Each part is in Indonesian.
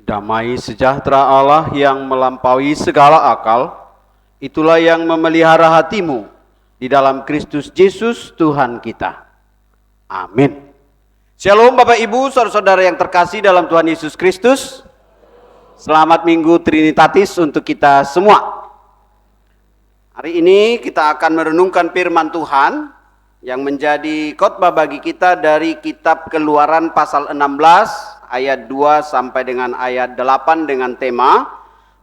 Damai sejahtera Allah yang melampaui segala akal, itulah yang memelihara hatimu di dalam Kristus Yesus Tuhan kita. Amin. Shalom Bapak Ibu, saudara-saudara yang terkasih dalam Tuhan Yesus Kristus. Selamat Minggu Trinitatis untuk kita semua. Hari ini kita akan merenungkan firman Tuhan yang menjadi khotbah bagi kita dari kitab Keluaran pasal 16 ayat 2 sampai dengan ayat 8 dengan tema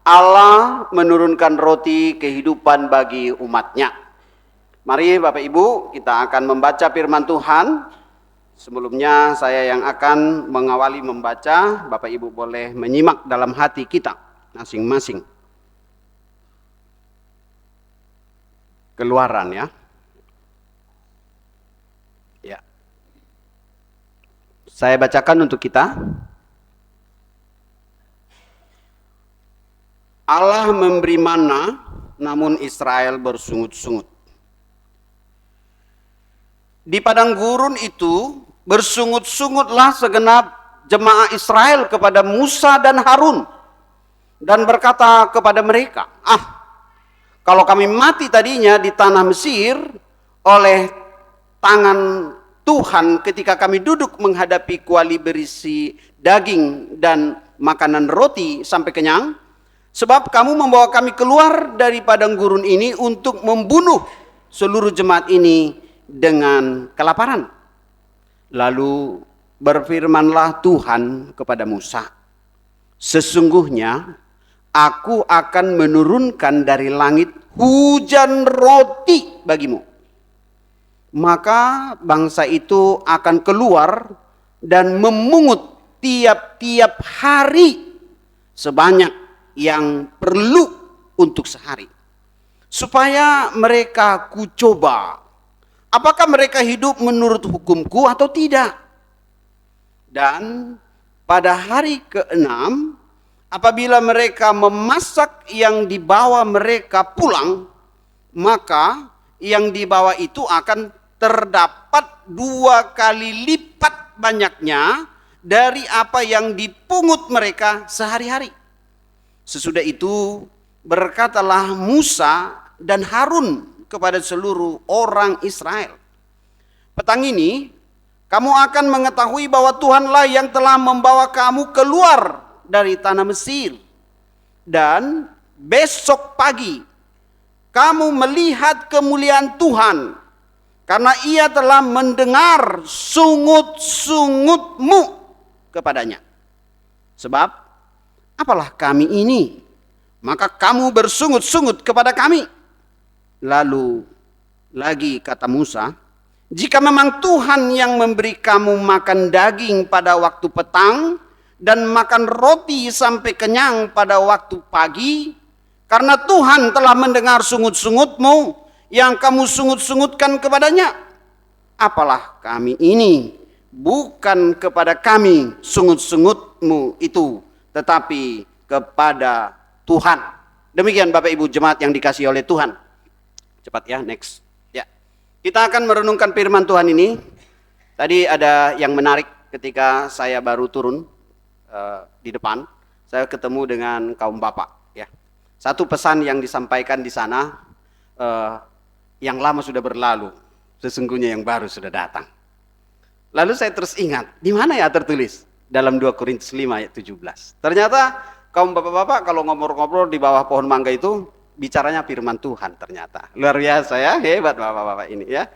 Allah menurunkan roti kehidupan bagi umatnya. Mari Bapak Ibu, kita akan membaca firman Tuhan. Sebelumnya saya yang akan mengawali membaca, Bapak Ibu boleh menyimak dalam hati kita masing-masing. Keluaran ya. Ya. Saya bacakan untuk kita. Allah memberi mana, namun Israel bersungut-sungut. Di padang gurun itu bersungut-sungutlah segenap jemaah Israel kepada Musa dan Harun dan berkata kepada mereka, kalau kami mati tadinya di tanah Mesir oleh tangan Tuhan ketika kami duduk menghadapi kuali berisi daging dan makanan roti sampai kenyang, sebab kamu membawa kami keluar dari padang gurun ini untuk membunuh seluruh jemaat ini dengan kelaparan. Lalu berfirmanlah Tuhan kepada Musa, sesungguhnya aku akan menurunkan dari langit hujan roti bagimu. Maka bangsa itu akan keluar dan memungut tiap-tiap hari sebanyak yang perlu untuk sehari. Supaya mereka kucoba, apakah mereka hidup menurut hukumku atau tidak. Dan pada hari ke-6, apabila mereka memasak yang dibawa mereka pulang, maka yang dibawa itu akan terdapat 2 kali lipat banyaknya dari apa yang dipungut mereka sehari-hari. Sesudah itu berkatalah Musa dan Harun kepada seluruh orang Israel, petang ini kamu akan mengetahui bahwa Tuhanlah yang telah membawa kamu keluar dari tanah Mesir. Dan besok pagi kamu melihat kemuliaan Tuhan, karena ia telah mendengar sungut-sungutmu kepadanya. Sebab apalah kami ini, maka kamu bersungut-sungut kepada kami. Lalu lagi kata Musa, jika memang Tuhan yang memberi kamu makan daging pada waktu petang dan makan roti sampai kenyang pada waktu pagi, karena Tuhan telah mendengar sungut-sungutmu yang kamu sungut-sungutkan kepadanya, apalah kami ini, bukan kepada kami sungut-sungutmu itu, tetapi kepada Tuhan. Demikian Bapak Ibu jemaat yang dikasihi oleh Tuhan. Cepat ya, next. Ya. Kita akan merenungkan firman Tuhan ini. Tadi ada yang menarik ketika saya baru turun di depan, saya ketemu dengan kaum bapak ya. Satu pesan yang disampaikan di sana, yang lama sudah berlalu, sesungguhnya yang baru sudah datang. Lalu saya terus ingat, di mana ya tertulis? Dalam 2 Korintus 5 ayat 17. Ternyata kaum bapak-bapak kalau ngobrol-ngobrol di bawah pohon mangga itu bicaranya firman Tuhan ternyata. Luar biasa ya, hebat bapak-bapak ini ya.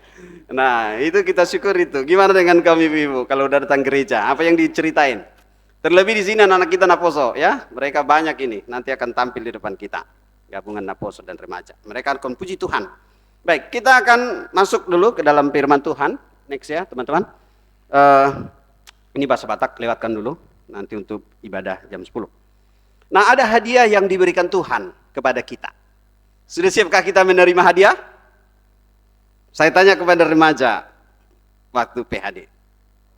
Nah, itu kita syukur itu. Gimana dengan kami ibu kalau udah datang gereja? Apa yang diceritain? Terlebih di sini anak-anak kita Naposo ya. Mereka banyak ini, nanti akan tampil di depan kita. Gabungan Naposo dan remaja. Mereka akan puji Tuhan. Baik, kita akan masuk dulu ke dalam firman Tuhan. Next ya, teman-teman. Ini bahasa Batak, lewatkan dulu nanti untuk ibadah jam 10. Nah, ada hadiah yang diberikan Tuhan kepada kita. Sudah siapkah kita menerima hadiah? Saya tanya kepada remaja waktu PHD.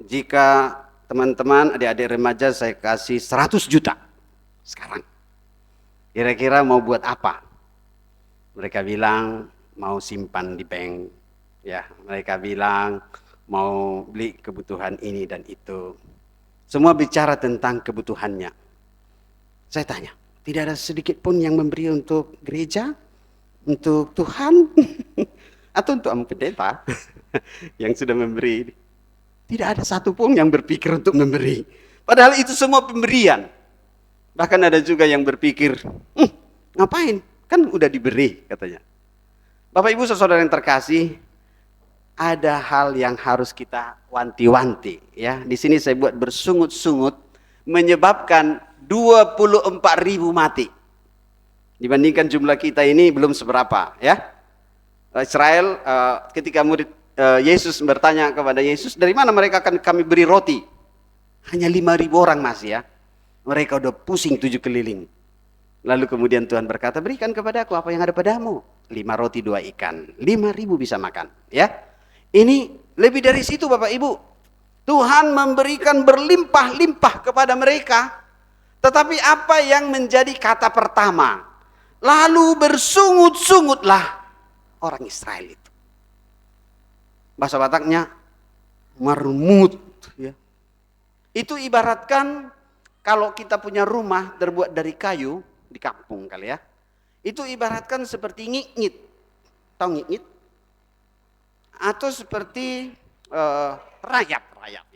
Jika teman-teman, adik-adik remaja saya kasih 100 juta sekarang, kira-kira mau buat apa? Mereka bilang mau simpan di bank, ya. Mereka bilang mau beli kebutuhan ini dan itu. Semua bicara tentang kebutuhannya. Saya tanya, tidak ada sedikit pun yang memberi untuk gereja, untuk Tuhan, atau untuk pendeta yang sudah memberi? Tidak ada satupun yang berpikir untuk memberi. Padahal itu semua pemberian. Bahkan ada juga yang berpikir, ngapain? Kan udah diberi, katanya. Bapak Ibu saudara yang terkasih, ada hal yang harus kita wanti-wanti. Ya, di sini saya buat bersungut-sungut, menyebabkan 24.000 mati. Dibandingkan jumlah kita ini belum seberapa. Ya, Israel ketika murid Yesus bertanya kepada Yesus, dari mana mereka akan kami beri roti? Hanya 5.000 orang masih ya. Mereka udah pusing 7 keliling. Lalu kemudian Tuhan berkata, berikan kepada aku apa yang ada padamu. 5 roti 2 ikan. 5.000 bisa makan. Ya, ini lebih dari situ Bapak Ibu. Tuhan memberikan berlimpah-limpah kepada mereka. Tetapi apa yang menjadi kata pertama? Lalu bersungut-sungutlah orang Israel itu. Bahasa Bataknya marmut. Ya. Itu ibaratkan kalau kita punya rumah terbuat dari kayu di kampung kali ya. Itu ibaratkan seperti ngik-ngit. Tahu ngik-ngit? Atau seperti rayap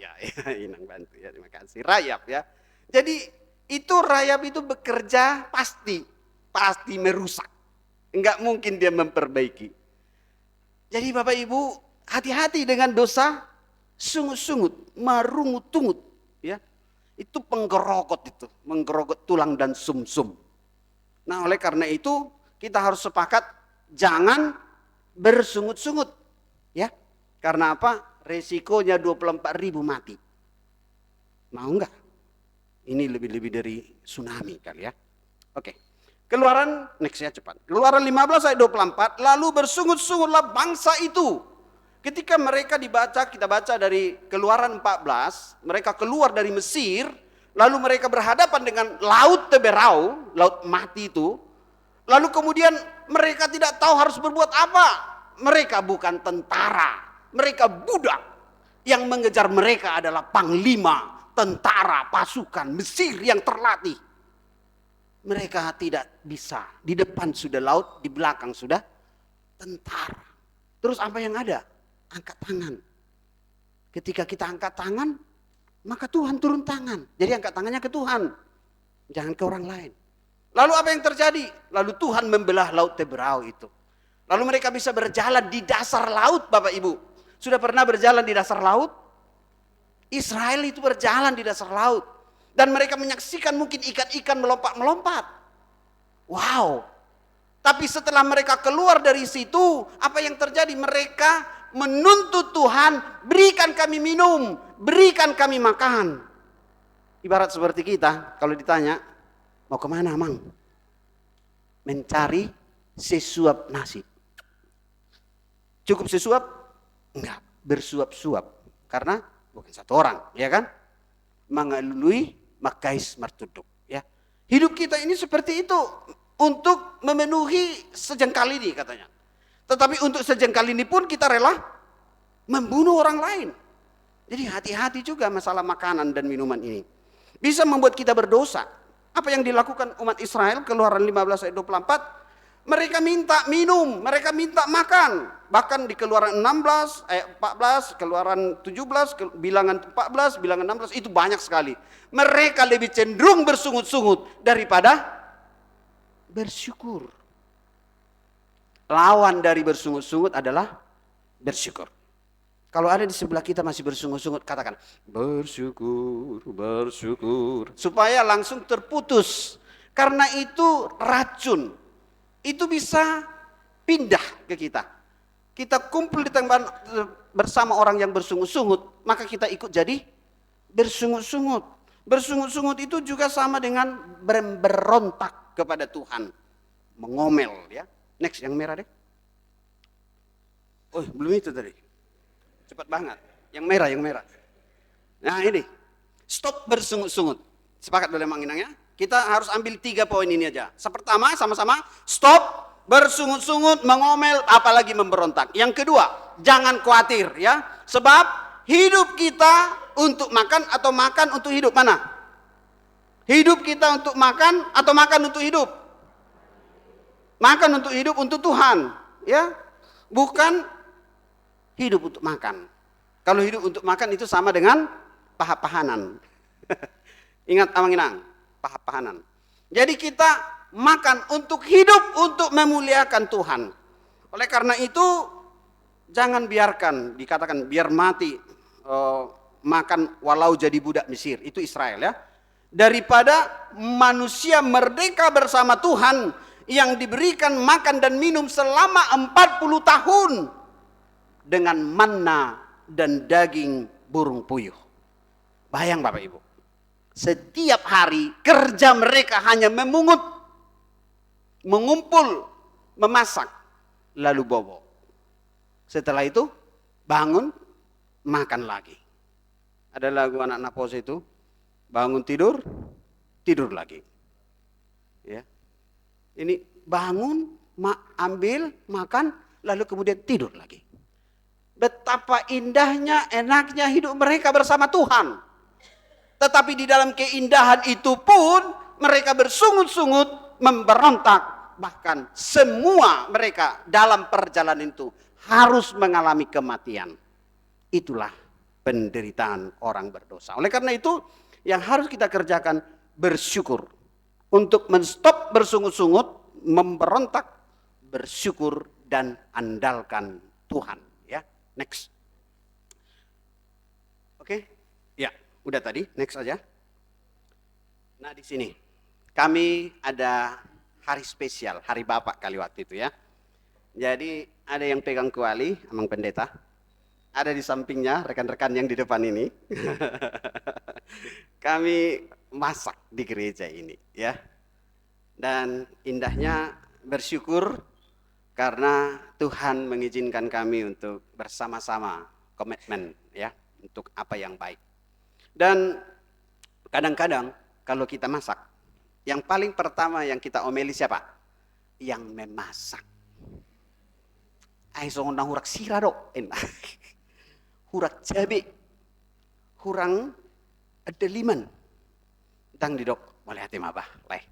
ya. Inang bantu ya, terima kasih. Rayap ya. Jadi itu rayap itu bekerja pasti merusak. Enggak mungkin dia memperbaiki. Jadi Bapak Ibu, hati-hati dengan dosa sungut-sungut, marungut-tungut ya. Itu penggerogot itu, menggerogot tulang dan sumsum. Nah, oleh karena itu kita harus sepakat jangan bersungut-sungut ya. Karena apa? Resikonya 24.000 mati. Mau enggak? Ini lebih-lebih dari tsunami kali ya. Oke. Keluaran, next ya cepat. Keluaran 15 ayat 24, lalu bersungut-sungutlah bangsa itu. Ketika mereka dibaca, kita baca dari Keluaran 14, mereka keluar dari Mesir, lalu mereka berhadapan dengan laut Teberau, laut mati itu. Lalu kemudian mereka tidak tahu harus berbuat apa. Mereka bukan tentara, mereka budak. Yang mengejar mereka adalah panglima, tentara, pasukan Mesir yang terlatih. Mereka tidak bisa. Di depan sudah laut, di belakang sudah tentara. Terus apa yang ada? Angkat tangan. Ketika kita angkat tangan, maka Tuhan turun tangan. Jadi angkat tangannya ke Tuhan. Jangan ke orang lain. Lalu apa yang terjadi? Lalu Tuhan membelah laut Teberau itu. Lalu mereka bisa berjalan di dasar laut Bapak Ibu. Sudah pernah berjalan di dasar laut? Israel itu berjalan di dasar laut. Dan mereka menyaksikan mungkin ikan-ikan melompat-melompat. Wow. Tapi setelah mereka keluar dari situ, apa yang terjadi? Mereka menuntut Tuhan, berikan kami minum, berikan kami makan. Ibarat seperti kita, kalau ditanya, mau kemana Mang? Mencari sesuap nasi. Cukup sesuap? Enggak, bersuap-suap. Karena bukan satu orang, ya kan? Mengalului makais martuduk, ya. Hidup kita ini seperti itu, untuk memenuhi sejengkal ini katanya. Tetapi untuk sejengkal ini pun kita rela membunuh orang lain. Jadi hati-hati juga masalah makanan dan minuman ini. Bisa membuat kita berdosa. Apa yang dilakukan umat Israel, Keluaran 15 ayat 24, mereka minta minum, mereka minta makan. Bahkan di Keluaran 16 ayat 14, Keluaran 17, bilangan 14, bilangan 16, itu banyak sekali. Mereka lebih cenderung bersungut-sungut daripada bersyukur. Lawan dari bersungut-sungut adalah bersyukur. Kalau ada di sebelah kita masih bersungut-sungut, katakan bersyukur, bersyukur. Supaya langsung terputus. Karena itu racun. Itu bisa pindah ke kita. Kita kumpul di tempat bersama orang yang bersungut-sungut, maka kita ikut jadi bersungut-sungut. Bersungut-sungut itu juga sama dengan berontak kepada Tuhan. Mengomel ya. Next yang merah deh. Oh, belum itu tadi. Cepat banget. Yang merah. Nah ini. Stop bersungut-sungut. Sepakat boleh Mang Inang ya? Kita harus ambil 3 poin ini aja. Pertama, sama-sama stop bersungut-sungut, mengomel, apalagi memberontak. Yang kedua, jangan khawatir ya. Sebab hidup kita untuk makan atau makan untuk hidup, mana? Hidup kita untuk makan atau makan untuk hidup? Makan untuk hidup untuk Tuhan, ya. Bukan hidup untuk makan. Kalau hidup untuk makan itu sama dengan paha-pahanan. Ingat amanginang, paha-pahanan. Jadi kita makan untuk hidup, untuk memuliakan Tuhan. Oleh karena itu, jangan biarkan, dikatakan biar mati makan walau jadi budak Mesir. Itu Israel, ya. Daripada manusia merdeka bersama Tuhan yang diberikan makan dan minum selama 40 tahun dengan manna dan daging burung puyuh. Bayang Bapak Ibu, setiap hari kerja mereka hanya memungut, mengumpul, memasak, lalu bobo. Setelah itu bangun, makan lagi. Ada lagu anak Napos itu, bangun tidur, tidur lagi. Ya, ini bangun, ambil, makan, lalu kemudian tidur lagi. Betapa indahnya, enaknya hidup mereka bersama Tuhan. Tetapi di dalam keindahan itu pun mereka bersungut-sungut, memberontak. Bahkan semua mereka dalam perjalanan itu harus mengalami kematian. Itulah penderitaan orang berdosa. Oleh karena itu yang harus kita kerjakan bersyukur. Untuk menstop bersungut-sungut, memberontak, bersyukur dan andalkan Tuhan. Ya, next. Oke, ya, udah tadi, next aja. Nah di sini kami ada hari spesial, hari Bapak kali waktu itu ya. Jadi ada yang pegang kuali, Amang Pendeta. Ada di sampingnya rekan-rekan yang di depan ini. Kami masak di gereja ini ya. Dan indahnya bersyukur karena Tuhan mengizinkan kami untuk bersama-sama komitmen ya untuk apa yang baik. Dan kadang-kadang kalau kita masak, yang paling pertama yang kita omeli siapa? Yang memasak. Ai songon nang hurak sira dok, hurak cabe, hurang adeliman. Tang di dok, boleh hati mabah, leh.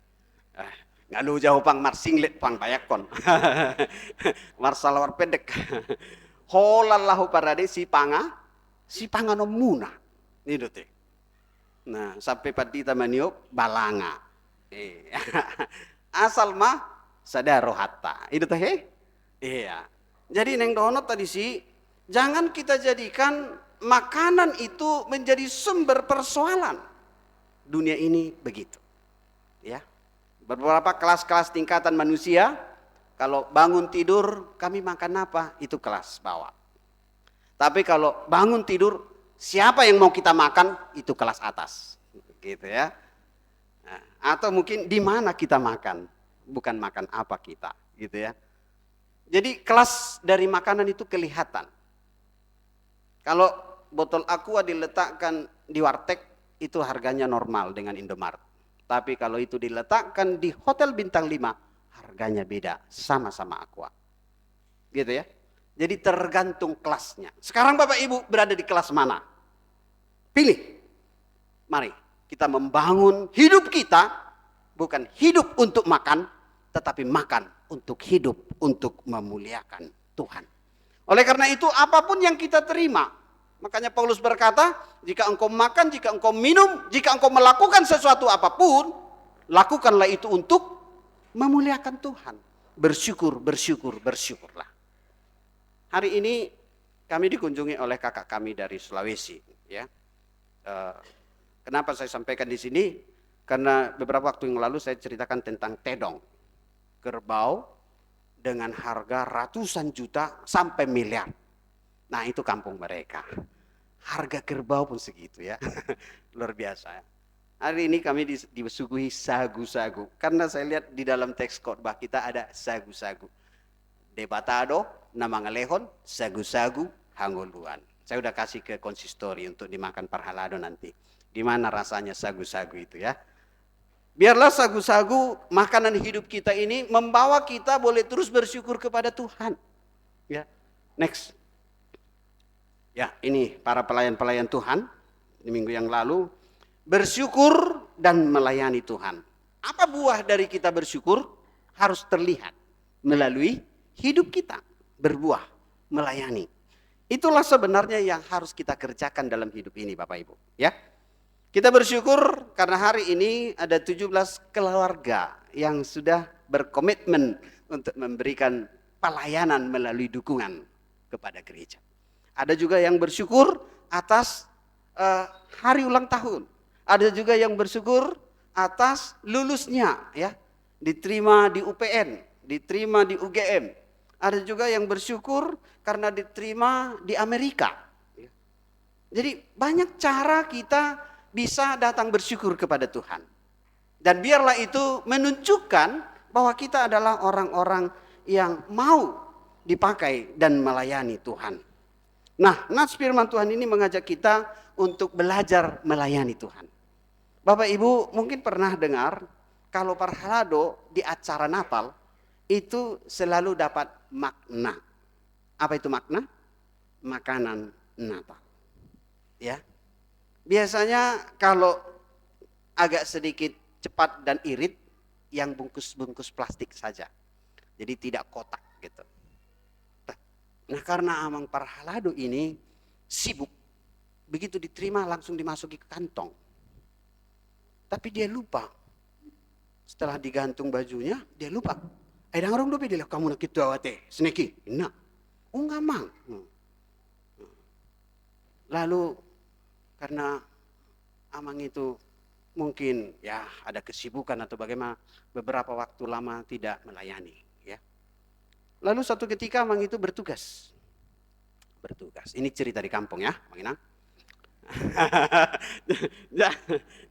Ngalu jauh pang mar singlet pang payakon. Mar salawar pendek. Holallahu parade si panga no muna. Ini dote. Nah, sampai padita maniok balanga. Asal mah sadaro hatta. Itu teh. Iya. Jadi neng dono tadi sih, jangan kita jadikan makanan itu menjadi sumber persoalan. Dunia ini begitu. Ya. Beberapa kelas-kelas tingkatan manusia, kalau bangun tidur, kami makan apa? Itu kelas bawah. Tapi kalau bangun tidur, siapa yang mau kita makan? Itu kelas atas. Gitu ya. Nah, atau mungkin di mana kita makan, bukan makan apa kita. Gitu ya. Jadi kelas dari makanan itu kelihatan. Kalau botol aqua diletakkan di warteg, itu harganya normal dengan Indomaret. Tapi kalau itu diletakkan di hotel bintang 5, harganya beda, sama-sama aqua. Gitu ya. Jadi tergantung kelasnya. Sekarang Bapak Ibu berada di kelas mana? Pilih. Mari kita membangun hidup kita, bukan hidup untuk makan, tetapi makan untuk hidup, untuk memuliakan Tuhan. Oleh karena itu apapun yang kita terima, makanya Paulus berkata, jika engkau makan, jika engkau minum, jika engkau melakukan sesuatu apapun, lakukanlah itu untuk memuliakan Tuhan. Bersyukur, bersyukur, bersyukurlah. Hari ini kami dikunjungi oleh kakak kami dari Sulawesi. Ya, kenapa saya sampaikan di sini? Karena beberapa waktu yang lalu saya ceritakan tentang tedong. Kerbau dengan harga ratusan juta sampai miliar. Nah itu kampung mereka. Harga kerbau pun segitu ya. Luar biasa. Hari ini kami disuguhi sagu-sagu. Karena saya lihat di dalam teks khotbah kita ada sagu-sagu. Debatado, nama ngelehon, sagu-sagu, hanguluan. Saya udah kasih ke konsistori untuk dimakan parhalado nanti. Gimana rasanya sagu-sagu itu ya. Biarlah sagu-sagu makanan hidup kita ini membawa kita boleh terus bersyukur kepada Tuhan. Ya, next. Ya, ini para pelayan-pelayan Tuhan di minggu yang lalu bersyukur dan melayani Tuhan. Apa buah dari kita bersyukur? Harus terlihat melalui hidup kita, berbuah, melayani. Itulah sebenarnya yang harus kita kerjakan dalam hidup ini, Bapak Ibu. Ya, kita bersyukur karena hari ini ada 17 keluarga yang sudah berkomitmen untuk memberikan pelayanan melalui dukungan kepada gereja. Ada juga yang bersyukur atas hari ulang tahun. Ada juga yang bersyukur atas lulusnya, ya, diterima di UPN, diterima di UGM. Ada juga yang bersyukur karena diterima di Amerika. Jadi banyak cara kita bisa datang bersyukur kepada Tuhan. Dan biarlah itu menunjukkan bahwa kita adalah orang-orang yang mau dipakai dan melayani Tuhan. Nah, nats firman Tuhan ini mengajak kita untuk belajar melayani Tuhan. Bapak Ibu mungkin pernah dengar kalau Parhalado di acara Natal itu selalu dapat makna. Apa itu makna? Makanan Natal. Ya. Biasanya kalau agak sedikit cepat dan irit, yang bungkus-bungkus plastik saja. Jadi tidak kotak gitu. Nah, karena Amang Parhalado ini sibuk, begitu diterima langsung dimasuki ke kantong. Tapi dia lupa. Setelah digantung bajunya, dia lupa. Orang dope dia kamu nak gitu awate, sneki. Nah, enggak mang. Lalu karena Amang itu mungkin ya ada kesibukan atau bagaimana, beberapa waktu lama tidak melayani, ya. Lalu suatu ketika Amang itu bertugas. Ini cerita di kampung ya, Mang Inang.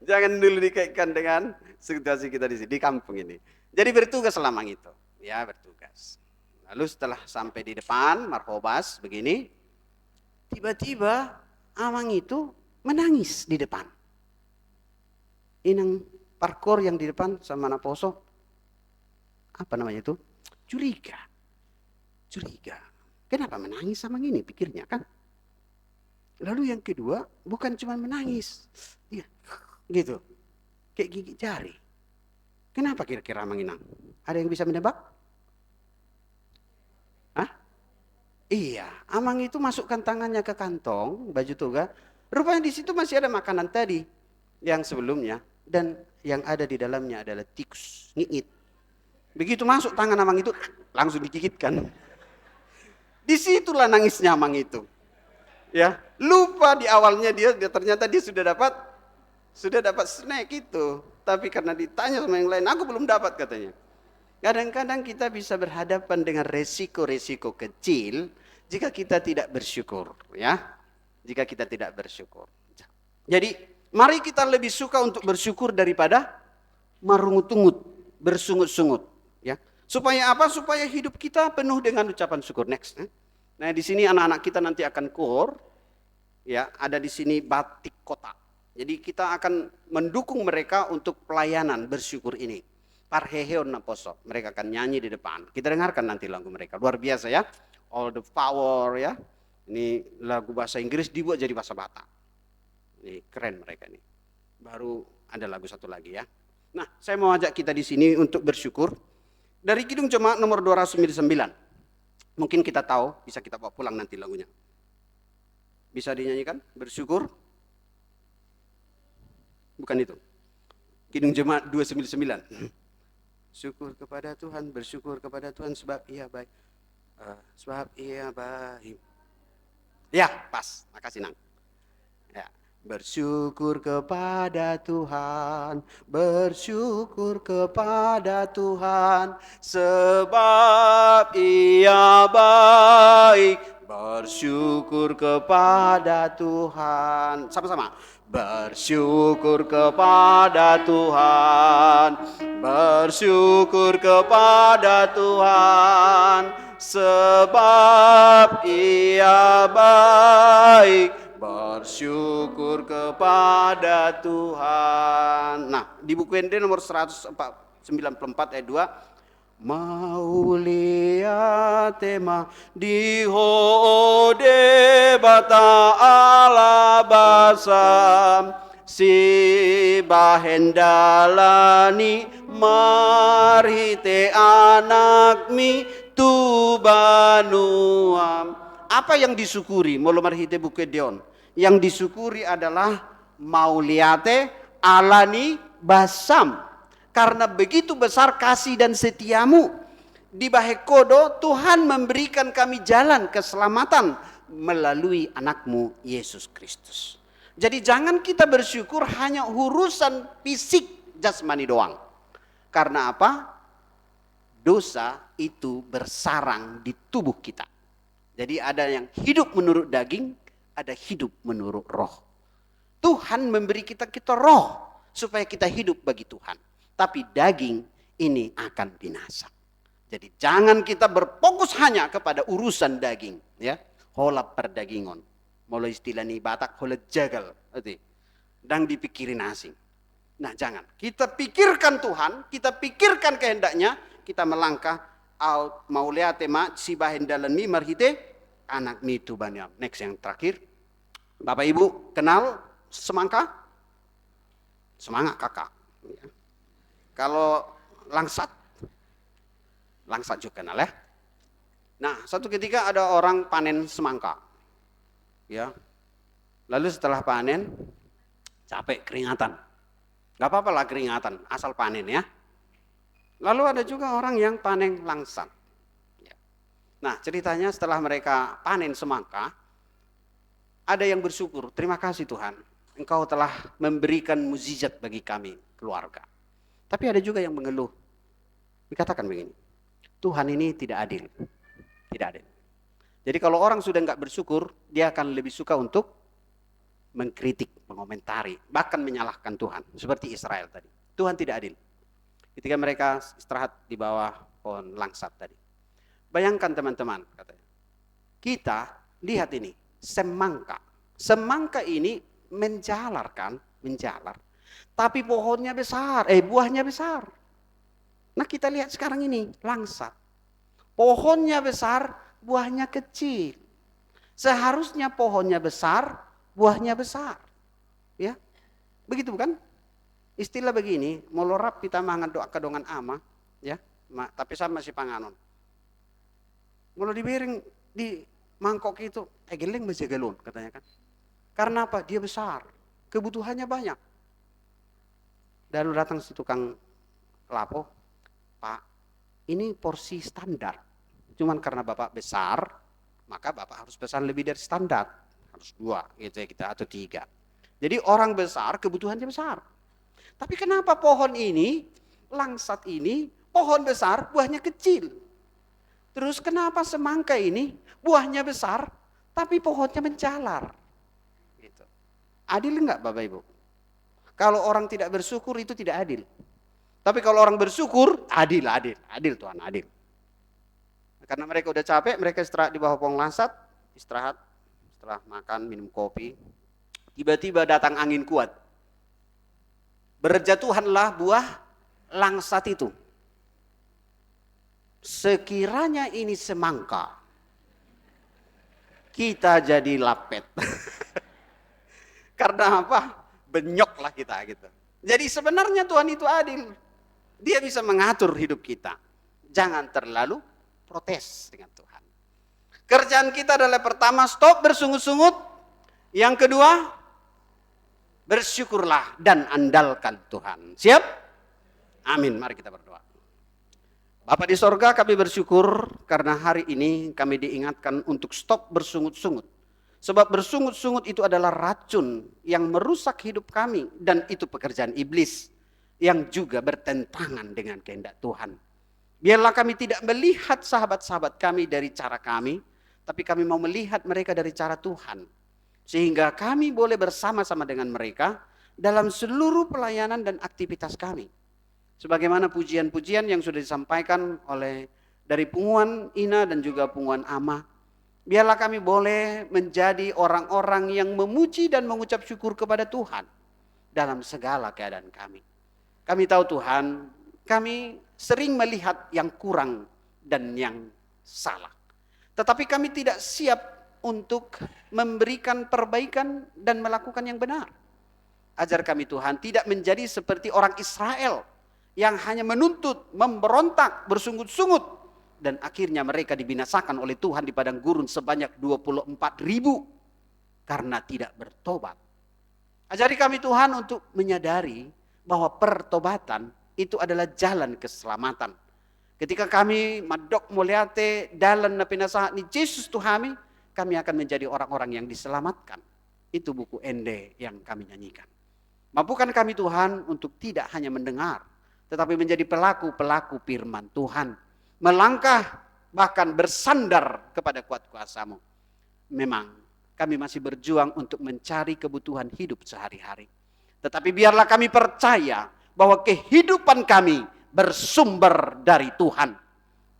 Jangan dulu dikaitkan dengan situasi kita di kampung ini. Jadi bertugas selama itu, ya bertugas. Lalu setelah sampai di depan Marhobas begini, tiba-tiba Amang itu menangis di depan. Inang parkor yang di depan sama Naposo, apa namanya itu? Curiga. Kenapa menangis sama ini pikirnya kan? Lalu yang kedua, bukan cuma menangis. Ya, gitu. Kayak gigit jari. Kenapa kira-kira Mang Inang? Ada yang bisa menebak? Hah? Iya, Amang itu masukkan tangannya ke kantong baju toga. Rupanya di situ masih ada makanan tadi yang sebelumnya, dan yang ada di dalamnya adalah tikus, ngit. Begitu masuk tangan Amang itu langsung digigitkan. Disitulah nangisnya Amang itu. Ya, lupa di awalnya dia ternyata dia sudah dapat snack itu. Tapi karena ditanya sama yang lain, aku belum dapat katanya. Kadang-kadang kita bisa berhadapan dengan resiko-resiko kecil jika kita tidak bersyukur, ya. Jika kita tidak bersyukur. Jadi, mari kita lebih suka untuk bersyukur daripada marungut-ungut, bersungut-sungut, ya. Supaya apa? Supaya hidup kita penuh dengan ucapan syukur. Next. Nah, di sini anak-anak kita nanti akan kor, ya, ada di sini batik kota. Jadi kita akan mendukung mereka untuk pelayanan bersyukur ini. Parheheon Naposo, mereka akan nyanyi di depan. Kita dengarkan nanti lagu mereka, luar biasa ya. All the power ya. Ini lagu bahasa Inggris dibuat jadi bahasa Batak. Ini keren mereka nih. Baru ada lagu satu lagi ya. Nah, saya mau ajak kita di sini untuk bersyukur. Dari Kidung Jemaat nomor 299. Mungkin kita tahu, bisa kita bawa pulang nanti lagunya. Bisa dinyanyikan? Bersyukur? Bukan itu. Kidung Jemaat 299. Syukur kepada Tuhan, bersyukur kepada Tuhan sebab Ia baik. Sebab Ia baik. Ya, pas. Makasih Nang. Ya. Bersyukur kepada Tuhan, bersyukur kepada Tuhan, sebab Ia baik. Bersyukur kepada Tuhan. Sama-sama. Bersyukur kepada Tuhan, bersyukur kepada Tuhan, sebab Ia baik. Bersyukur kepada Tuhan. Nah, di buku ND nomor 194 ayat 2. Maulia tema di hode bata alabasam si bahendalani marhite anakmi tu banuam. Apa yang disyukuri? Molo marhite bukedeon. Yang disyukuri adalah mauliate alani basam. Karena begitu besar kasih dan setiamu. Di Bahekodo Tuhan memberikan kami jalan keselamatan melalui anakmu Yesus Kristus. Jadi jangan kita bersyukur hanya urusan fisik jasmani doang. Karena apa? Dosa itu bersarang di tubuh kita. Jadi ada yang hidup menurut daging, ada hidup menurut roh. Tuhan memberi kita roh supaya kita hidup bagi Tuhan. Tapi daging ini akan binasa. Jadi jangan kita berfokus hanya kepada urusan daging, ya. Hola perdagingon. Mulai istilah ni Batak hola jagal, dan dipikirin asing. Nah, jangan. Kita pikirkan Tuhan, kita pikirkan kehendaknya, kita melangkah out mau lihat tema si bahendalan mi marhite anak mi tu banyam. Next yang terakhir. Bapak Ibu kenal semangka? Semangat kakak. Ya. Kalau langsat juga kenal ya. Nah, satu ketika ada orang panen semangka. Ya. Lalu setelah panen capek keringatan. Gak apa-apa lah keringatan, asal panen ya. Lalu ada juga orang yang panen langsat. Ya. Nah, ceritanya setelah mereka panen semangka, ada yang bersyukur, terima kasih Tuhan, Engkau telah memberikan mukjizat bagi kami keluarga. Tapi ada juga yang mengeluh. Dikatakan begini, Tuhan ini tidak adil. Tidak adil. Jadi kalau orang sudah enggak bersyukur, dia akan lebih suka untuk mengkritik, mengomentari, bahkan menyalahkan Tuhan. Seperti Israel tadi. Tuhan tidak adil. Ketika mereka istirahat di bawah pohon langsat tadi. Bayangkan teman-teman, katanya. Kita lihat ini, semangka. Semangka ini menjalar. Tapi pohonnya besar, buahnya besar. Nah kita lihat sekarang ini, langsat. Pohonnya besar, buahnya kecil. Seharusnya pohonnya besar, buahnya besar. Ya, begitu bukan? Istilah begini, molorap kita mangan doa kedongan ama, ya, tapi sama si panganon. Mulu dibiring di mangkok itu, geleng masih galon katanya kan. Karena apa? Dia besar, kebutuhannya banyak. Lalu datang si tukang lapo, Pak, ini porsi standar. Cuman karena Bapak besar, maka Bapak harus pesan lebih dari standar. Harus 2 gitu ya kita atau 3. Jadi orang besar kebutuhannya besar. Tapi kenapa pohon ini, langsat ini, pohon besar, buahnya kecil? Terus kenapa semangka ini, buahnya besar, tapi pohonnya menjalar? Gitu. Adil enggak Bapak Ibu? Kalau orang tidak bersyukur itu tidak adil. Tapi kalau orang bersyukur, adil Tuhan, adil. Karena mereka udah capek, mereka istirahat di bawah pohon langsat, istirahat, setelah makan, minum kopi. Tiba-tiba datang angin kuat. Berjatuhanlah buah langsat itu. Sekiranya ini semangka, kita jadi lapet. Karena apa? Benyoklah kita gitu. Jadi sebenarnya Tuhan itu adil. Dia bisa mengatur hidup kita. Jangan terlalu protes dengan Tuhan. Kerjaan kita adalah pertama, stop bersungut-sungut. Yang kedua, bersyukurlah dan andalkan Tuhan. Siap? Amin. Mari kita berdoa. Bapa di sorga, kami bersyukur karena hari ini kami diingatkan untuk stop bersungut-sungut. Sebab bersungut-sungut itu adalah racun yang merusak hidup kami. Dan itu pekerjaan iblis yang juga bertentangan dengan kehendak Tuhan. Biarlah kami tidak melihat sahabat-sahabat kami dari cara kami, tapi kami mau melihat mereka dari cara Tuhan. Sehingga kami boleh bersama-sama dengan mereka dalam seluruh pelayanan dan aktivitas kami. Sebagaimana pujian-pujian yang sudah disampaikan oleh dari Punguan Ina dan juga Punguan Ama. Biarlah kami boleh menjadi orang-orang yang memuji dan mengucap syukur kepada Tuhan dalam segala keadaan kami. Kami tahu Tuhan, kami sering melihat yang kurang dan yang salah. Tetapi kami tidak siap untuk memberikan perbaikan dan melakukan yang benar. Ajar kami Tuhan tidak menjadi seperti orang Israel yang hanya menuntut, memberontak, bersungut-sungut. Dan akhirnya mereka dibinasakan oleh Tuhan di padang gurun sebanyak 24.000 karena tidak bertobat. Ajari kami Tuhan untuk menyadari bahwa pertobatan itu adalah jalan keselamatan. Ketika kami madok muliate dalan na pinasahat ni Yesus Tuhami, kami akan menjadi orang-orang yang diselamatkan. Itu buku Ende yang kami nyanyikan. Mampukan kami Tuhan untuk tidak hanya mendengar, tetapi menjadi pelaku-pelaku firman Tuhan. Melangkah, bahkan bersandar kepada kuat kuasa-Mu. Memang kami masih berjuang untuk mencari kebutuhan hidup sehari-hari. Tetapi biarlah kami percaya bahwa kehidupan kami bersumber dari Tuhan.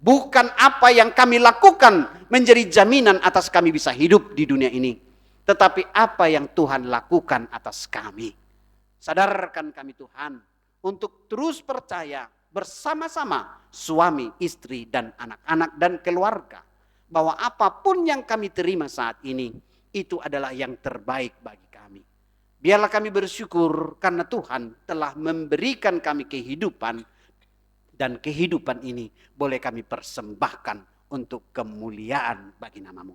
Bukan apa yang kami lakukan menjadi jaminan atas kami bisa hidup di dunia ini. Tetapi apa yang Tuhan lakukan atas kami. Sadarkan kami Tuhan untuk terus percaya bersama-sama suami, istri, dan anak-anak dan keluarga. Bahwa apapun yang kami terima saat ini, itu adalah yang terbaik bagi kami. Biarlah kami bersyukur karena Tuhan telah memberikan kami kehidupan. Dan kehidupan ini boleh kami persembahkan untuk kemuliaan bagi nama-Mu.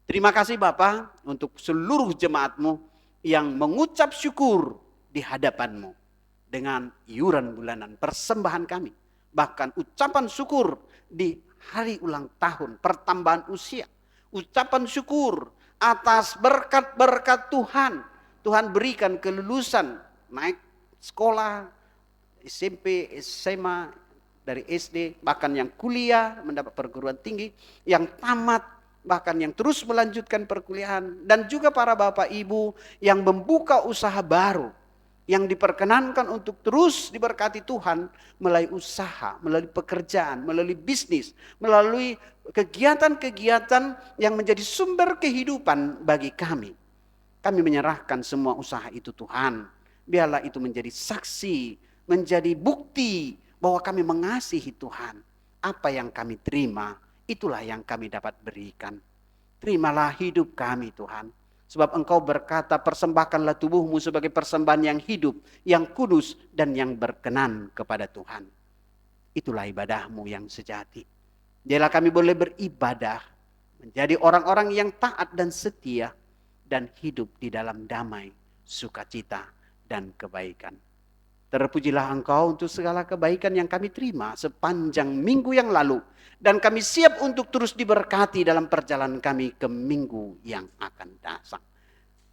Terima kasih Bapa untuk seluruh jemaat-Mu yang mengucap syukur di hadapan-Mu dengan iuran bulanan persembahan kami. Bahkan ucapan syukur di hari ulang tahun pertambahan usia. Ucapan syukur atas berkat-berkat Tuhan. Tuhan berikan kelulusan naik sekolah, SMP, SMA, dari SD, bahkan yang kuliah mendapat perguruan tinggi, yang tamat, bahkan yang terus melanjutkan perkuliahan, dan juga para bapak ibu yang membuka usaha baru, yang diperkenankan untuk terus diberkati Tuhan melalui usaha, melalui pekerjaan, melalui bisnis, melalui kegiatan-kegiatan yang menjadi sumber kehidupan bagi kami. Kami menyerahkan semua usaha itu Tuhan. Biarlah itu menjadi saksi, menjadi bukti bahwa kami mengasihi Tuhan. Apa yang kami terima, itulah yang kami dapat berikan. Terimalah hidup kami Tuhan. Sebab Engkau berkata, persembahkanlah tubuhmu sebagai persembahan yang hidup, yang kudus, dan yang berkenan kepada Tuhan. Itulah ibadahmu yang sejati. Biarlah kami boleh beribadah, menjadi orang-orang yang taat dan setia, dan hidup di dalam damai, sukacita, dan kebaikan. Terpujilah Engkau untuk segala kebaikan yang kami terima sepanjang minggu yang lalu. Dan kami siap untuk terus diberkati dalam perjalanan kami ke minggu yang akan datang.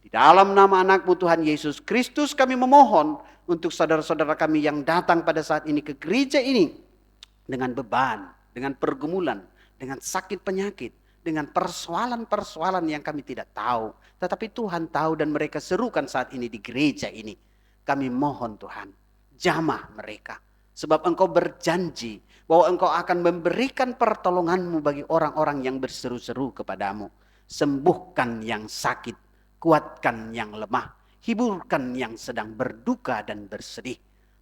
Di dalam nama anak-Mu Tuhan Yesus Kristus kami memohon untuk saudara-saudara kami yang datang pada saat ini ke gereja ini. Dengan beban, dengan pergumulan, dengan sakit penyakit, dengan persoalan-persoalan yang kami tidak tahu. Tetapi Tuhan tahu dan mereka serukan saat ini di gereja ini. Kami mohon Tuhan, jamah mereka. Sebab Engkau berjanji bahwa Engkau akan memberikan pertolongan-Mu bagi orang-orang yang berseru-seru kepadamu. Sembuhkan yang sakit, kuatkan yang lemah, hiburkan yang sedang berduka dan bersedih.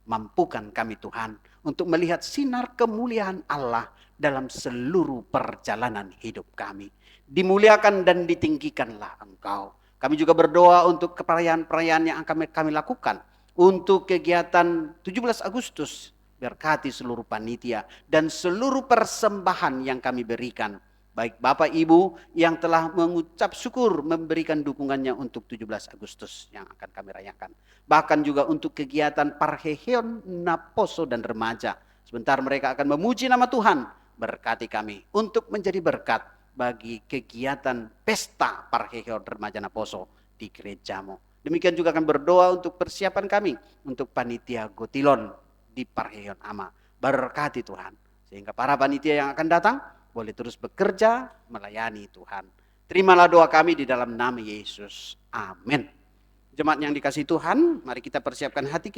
Mampukan kami Tuhan untuk melihat sinar kemuliaan Allah dalam seluruh perjalanan hidup kami. Dimuliakan dan ditinggikanlah Engkau. Kami juga berdoa untuk perayaan-perayaan yang akan kami lakukan. Untuk kegiatan 17 Agustus, berkati seluruh panitia dan seluruh persembahan yang kami berikan. Baik Bapak Ibu yang telah mengucap syukur memberikan dukungannya untuk 17 Agustus yang akan kami rayakan. Bahkan juga untuk kegiatan Parheheon Naposo dan remaja. Sebentar mereka akan memuji nama Tuhan. Berkati kami untuk menjadi berkat bagi kegiatan pesta Parheheon Remaja Naposo di gerejamu. Demikian juga akan berdoa untuk persiapan kami untuk panitia Gotilon di Parheheon Ama. Berkati Tuhan. Sehingga para panitia yang akan datang boleh terus bekerja melayani Tuhan. Terimalah doa kami di dalam nama Yesus. Amin. Jemaat yang dikasihi Tuhan, mari kita persiapkan hati kita.